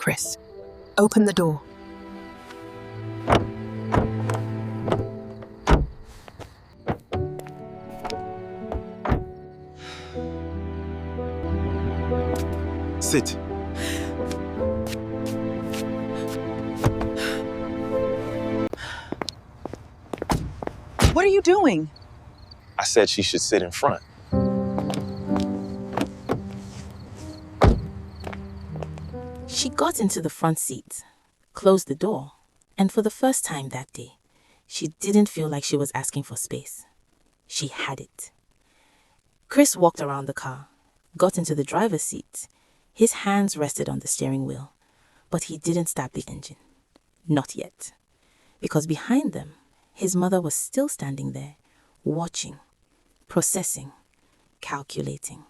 Chris. Open the door. Sit. What are you doing? I said she should sit in front. She got into the front seat, closed the door, and for the first time that day, she didn't feel like she was asking for space. She had it. Chris walked around the car, got into the driver's seat. His hands rested on the steering wheel, but he didn't start the engine. Not yet. Because behind them, his mother was still standing there, watching, processing, calculating.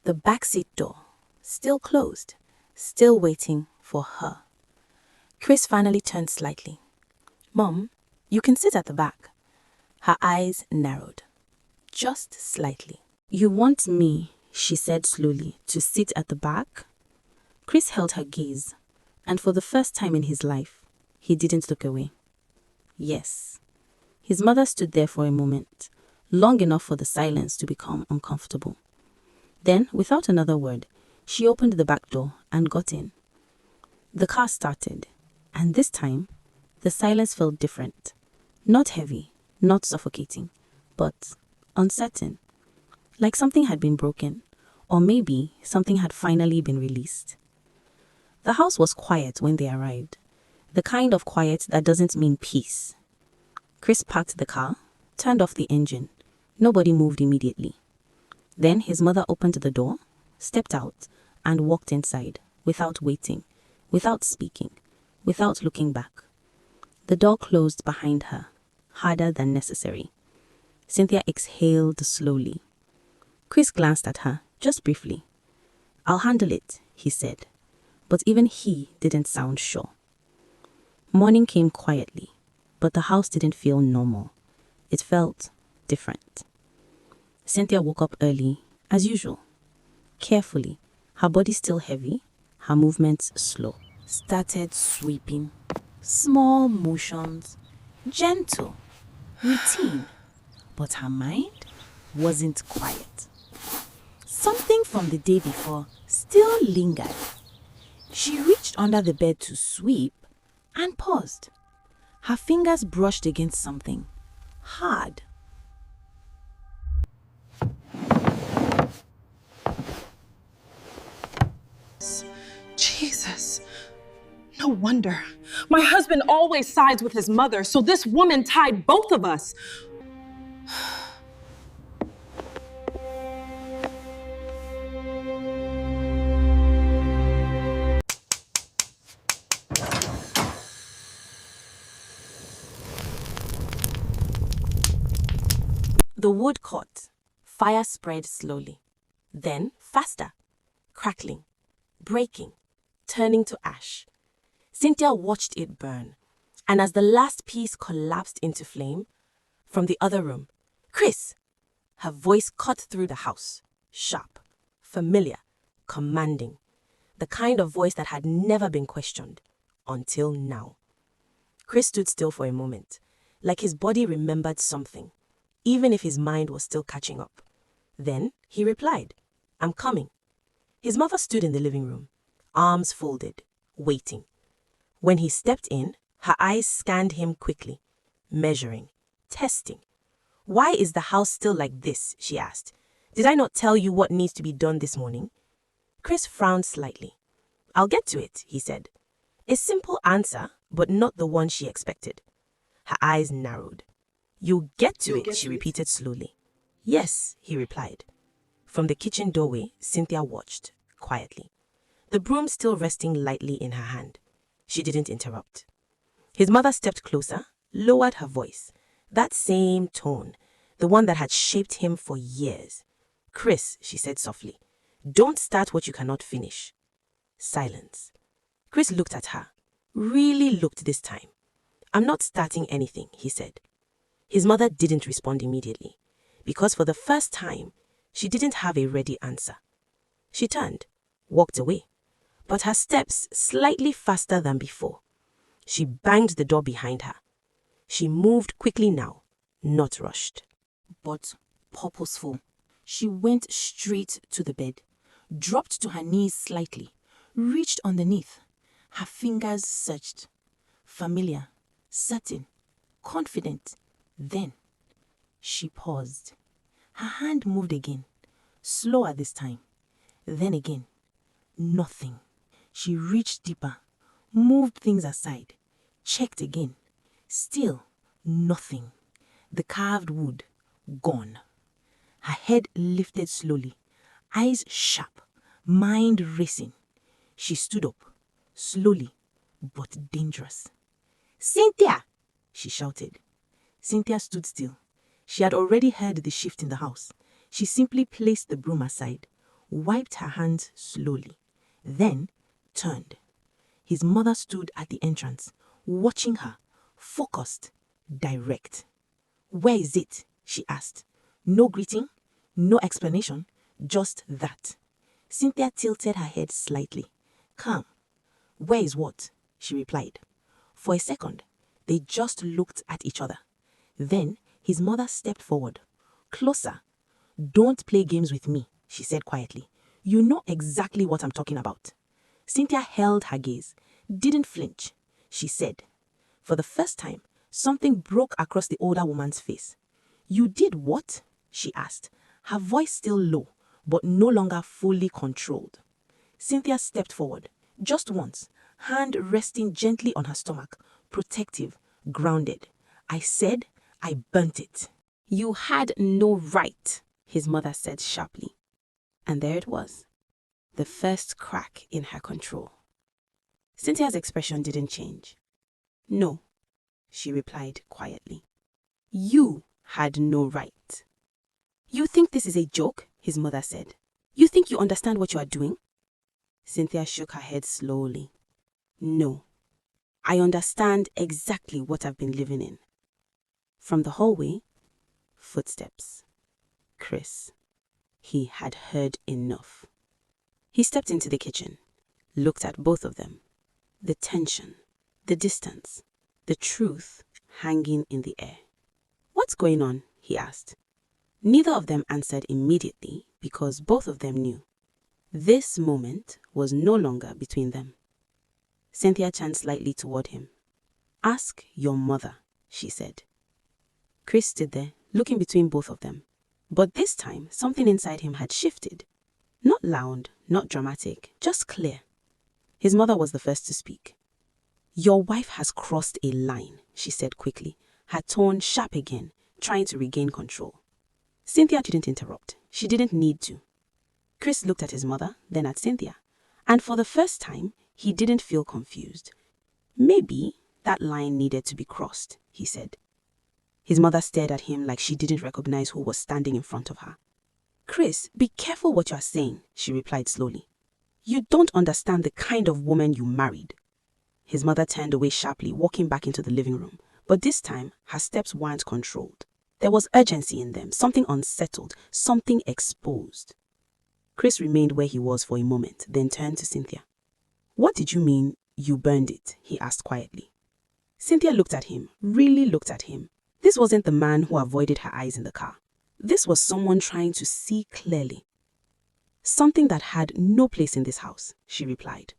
The backseat door, still closed, still waiting for her. Chris finally turned slightly. "Mom, you can sit at the back." Her eyes narrowed, just slightly. "You want me," she said slowly, "to sit at the back?" Chris held her gaze, and for the first time in his life, he didn't look away. Yes. His mother stood there for a moment, long enough for the silence to become uncomfortable. Then, without another word, she opened the back door and got in. The car started, and this time, the silence felt different. Not heavy, not suffocating, but uncertain. Like something had been broken, or maybe something had finally been released. The house was quiet when they arrived, the kind of quiet that doesn't mean peace. Chris parked the car, turned off the engine. Nobody moved immediately. Then his mother opened the door, stepped out, and walked inside, without waiting, without speaking, without looking back. The door closed behind her, harder than necessary. Cynthia exhaled slowly. Chris glanced at her, just briefly. "I'll handle it," he said, but even he didn't sound sure. Morning came quietly, but the house didn't feel normal. It felt different. Cynthia woke up early, as usual. Carefully, her body still heavy, her movements slow. Started sweeping. Small motions, gentle, routine. But her mind wasn't quiet. Something from the day before still lingered. She reached under the bed to sweep and paused. Her fingers brushed against something hard. Jesus. No wonder. My husband always sides with his mother, so this woman tied both of us. The wood caught. Fire spread slowly. Then faster. Crackling. Breaking. Turning to ash. Cynthia watched it burn. And as the last piece collapsed into flame, from the other room, "Chris!" Her voice cut through the house. Sharp. Familiar. Commanding. The kind of voice that had never been questioned. Until now. Chris stood still for a moment, like his body remembered something, even if his mind was still catching up. Then he replied, "I'm coming." His mother stood in the living room, arms folded, waiting. When he stepped in, her eyes scanned him quickly, measuring, testing. "Why is the house still like this?" she asked. "Did I not tell you what needs to be done this morning?" Chris frowned slightly. "I'll get to it," he said. A simple answer, but not the one she expected. Her eyes narrowed. "You'll get to it," she repeated slowly. "Yes," he replied. From the kitchen doorway, Cynthia watched, quietly, the broom still resting lightly in her hand. She didn't interrupt. His mother stepped closer, lowered her voice. That same tone, the one that had shaped him for years. "Chris," she said softly, "don't start what you cannot finish." Silence. Chris looked at her, really looked this time. "I'm not starting anything," he said. His mother didn't respond immediately, because for the first time, she didn't have a ready answer. She turned, walked away, but her steps slightly faster than before. She banged the door behind her. She moved quickly now, not rushed, but purposeful. She went straight to the bed, dropped to her knees slightly, reached underneath. Her fingers searched. Familiar, certain, confident. Then she paused. Her hand moved again, slower this time. Then again, nothing. She reached deeper, moved things aside, checked again. Still nothing. The carved wood gone. Her head lifted slowly, eyes sharp, mind racing. She stood up, slowly but dangerous. "Cynthia!" she shouted. Cynthia stood still. She had already heard the shift in the house. She simply placed the broom aside, wiped her hands slowly, then turned. His mother stood at the entrance, watching her, focused, direct. "Where is it?" she asked. No greeting, no explanation, just that. Cynthia tilted her head slightly. "Calm. Where is what?" she replied. For a second, they just looked at each other. Then his mother stepped forward. "Closer. Don't play games with me," she said quietly. "You know exactly what I'm talking about." Cynthia held her gaze, didn't flinch. She said, for the first time, something broke across the older woman's face. "You did what?" she asked, her voice still low, but no longer fully controlled. Cynthia stepped forward, just once, hand resting gently on her stomach, protective, grounded. "I said I burnt it." "You had no right," his mother said sharply. And there it was, the first crack in her control. Cynthia's expression didn't change. "No," she replied quietly. "You had no right." "You think this is a joke?" his mother said. "You think you understand what you are doing?" Cynthia shook her head slowly. "No, I understand exactly what I've been living in." From the hallway, footsteps. Chris. He had heard enough. He stepped into the kitchen, looked at both of them. The tension, the distance, the truth hanging in the air. "What's going on?" he asked. Neither of them answered immediately because both of them knew. This moment was no longer between them. Cynthia turned slightly toward him. "Ask your mother," she said. Chris stood there, looking between both of them. But this time, something inside him had shifted. Not loud, not dramatic, just clear. His mother was the first to speak. "Your wife has crossed a line," she said quickly, her tone sharp again, trying to regain control. Cynthia didn't interrupt. She didn't need to. Chris looked at his mother, then at Cynthia. And for the first time, he didn't feel confused. Maybe that line needed to be crossed, he said. His mother stared at him like she didn't recognize who was standing in front of her. "Chris, be careful what you are saying," she replied slowly. "You don't understand the kind of woman you married." His mother turned away sharply, walking back into the living room. But this time, her steps weren't controlled. There was urgency in them, something unsettled, something exposed. Chris remained where he was for a moment, then turned to Cynthia. "What did you mean, you burned it?" he asked quietly. Cynthia looked at him, really looked at him. This wasn't the man who avoided her eyes in the car. This was someone trying to see clearly. "Something that had no place in this house," she replied.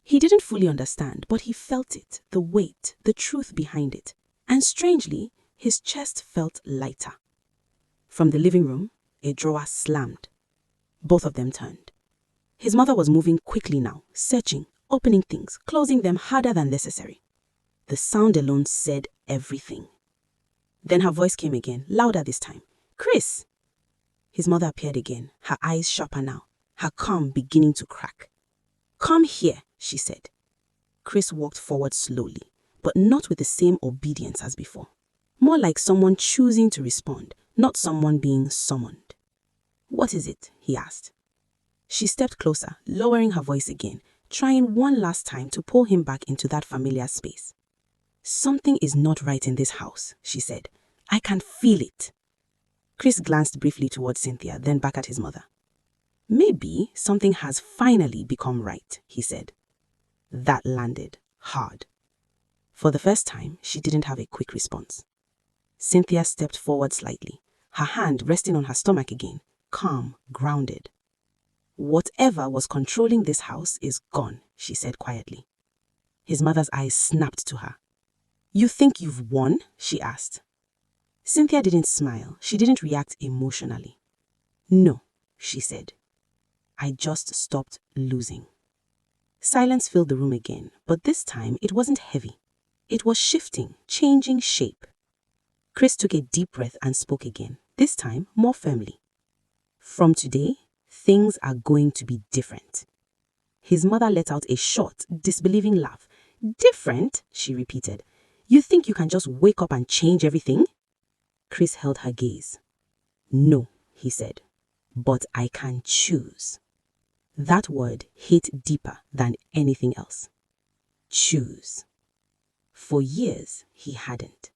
He didn't fully understand, but he felt it, the weight, the truth behind it. And strangely, his chest felt lighter. From the living room, a drawer slammed. Both of them turned. His mother was moving quickly now, searching, opening things, closing them harder than necessary. The sound alone said everything. Then her voice came again, louder this time. "Chris!" His mother appeared again, her eyes sharper now, her calm beginning to crack. "Come here," she said. Chris walked forward slowly, but not with the same obedience as before. More like someone choosing to respond, not someone being summoned. "What is it?" he asked. She stepped closer, lowering her voice again, trying one last time to pull him back into that familiar space. "Something is not right in this house," she said. "I can feel it." Chris glanced briefly towards Cynthia, then back at his mother. Maybe something has finally become right, he said. That landed hard. For the first time, she didn't have a quick response. Cynthia stepped forward slightly, her hand resting on her stomach again, calm, grounded. Whatever was controlling this house is gone, she said quietly. His mother's eyes snapped to her. You think you've won? She asked. Cynthia didn't smile. She didn't react emotionally. No, she said. I just stopped losing. Silence filled the room again, but this time it wasn't heavy. It was shifting, changing shape. Chris took a deep breath and spoke again, this time more firmly. From today, things are going to be different. His mother let out a short, disbelieving laugh. Different? She repeated. You think you can just wake up and change everything? Chris held her gaze. No, he said, but I can choose. That word hit deeper than anything else. Choose. For years, he hadn't.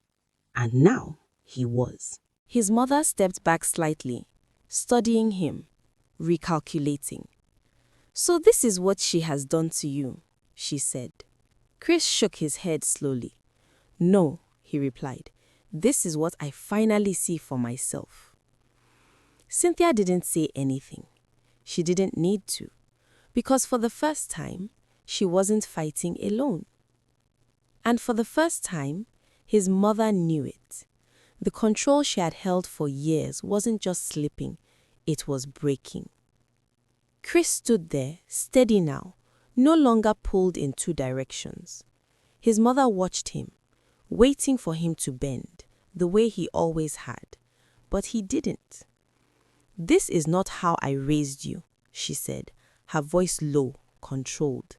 And now, he was. His mother stepped back slightly, studying him, recalculating. So this is what she has done to you, she said. Chris shook his head slowly. No, he replied. This is what I finally see for myself. Cynthia didn't say anything. She didn't need to, because for the first time, she wasn't fighting alone. And for the first time, his mother knew it. The control she had held for years wasn't just slipping, it was breaking. Chris stood there, steady now, no longer pulled in two directions. His mother watched him, waiting for him to bend, the way he always had. But he didn't. This is not how I raised you, she said, her voice low, controlled.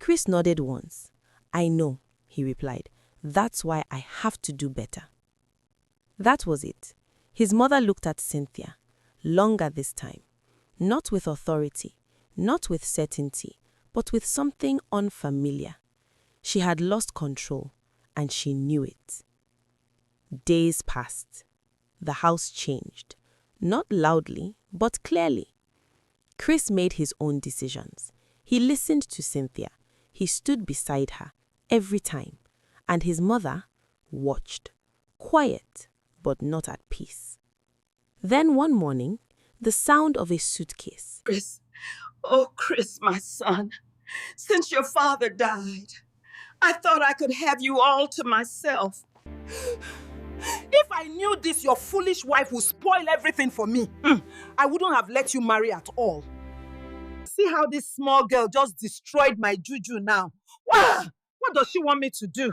Chris nodded once. I know, he replied. That's why I have to do better. That was it. His mother looked at Cynthia, longer this time. Not with authority, not with certainty, but with something unfamiliar. She had lost control, and she knew it. Days passed. The house changed. Not loudly, but clearly. Chris made his own decisions. He listened to Cynthia. He stood beside her, every time. And his mother watched, quiet, but not at peace. Then one morning, the sound of a suitcase. Chris, oh Chris, my son, since your father died, I thought I could have you all to myself. If I knew this, your foolish wife would spoil everything for me, I wouldn't have let you marry at all. See how this small girl just destroyed my juju now. Wow! What does she want me to do?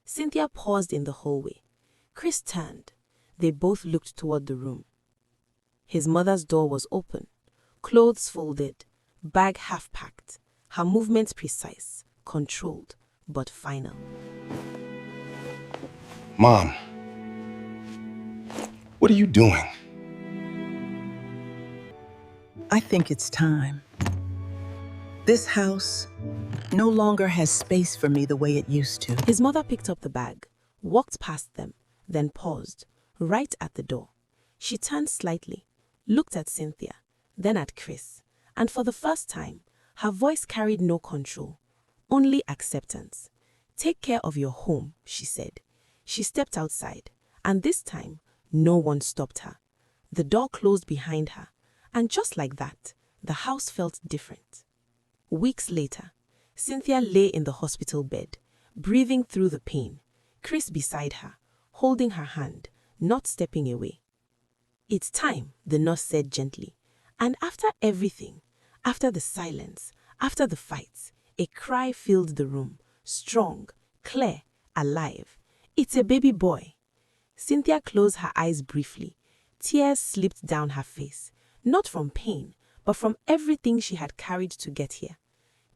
Cynthia paused in the hallway. Chris turned. They both looked toward the room. His mother's door was open, clothes folded, bag half-packed, her movements precise, controlled, but final. Mom, what are you doing? I think it's time. This house no longer has space for me the way it used to. His mother picked up the bag, walked past them, then paused, right at the door. She turned slightly, looked at Cynthia, then at Chris, and for the first time, her voice carried no control, only acceptance. Take care of your home, she said. She stepped outside, and this time, no one stopped her. The door closed behind her, and just like that, the house felt different. Weeks later, Cynthia lay in the hospital bed, breathing through the pain, Chris beside her, holding her hand, not stepping away. It's time, the nurse said gently. And after everything, after the silence, after the fights, a cry filled the room, strong, clear, alive. It's a baby boy. Cynthia closed her eyes briefly. Tears slipped down her face, not from pain, but from everything she had carried to get here.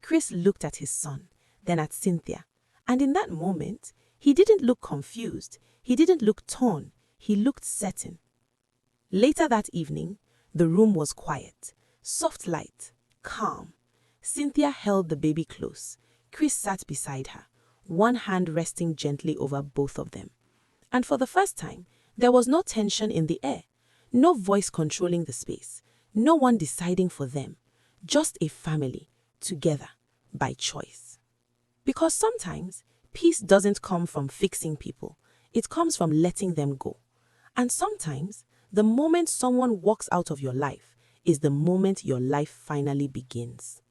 Chris looked at his son, then at Cynthia, and in that moment, he didn't look confused, he didn't look torn, he looked certain. Later that evening, the room was quiet, soft light, calm. Cynthia held the baby close. Chris sat beside her, one hand resting gently over both of them. And for the first time, there was no tension in the air, No voice controlling the space. No one deciding for them. Just a family, together, by choice. Because sometimes, peace doesn't come from fixing people. It comes from letting them go. And sometimes, the moment someone walks out of your life is the moment your life finally begins.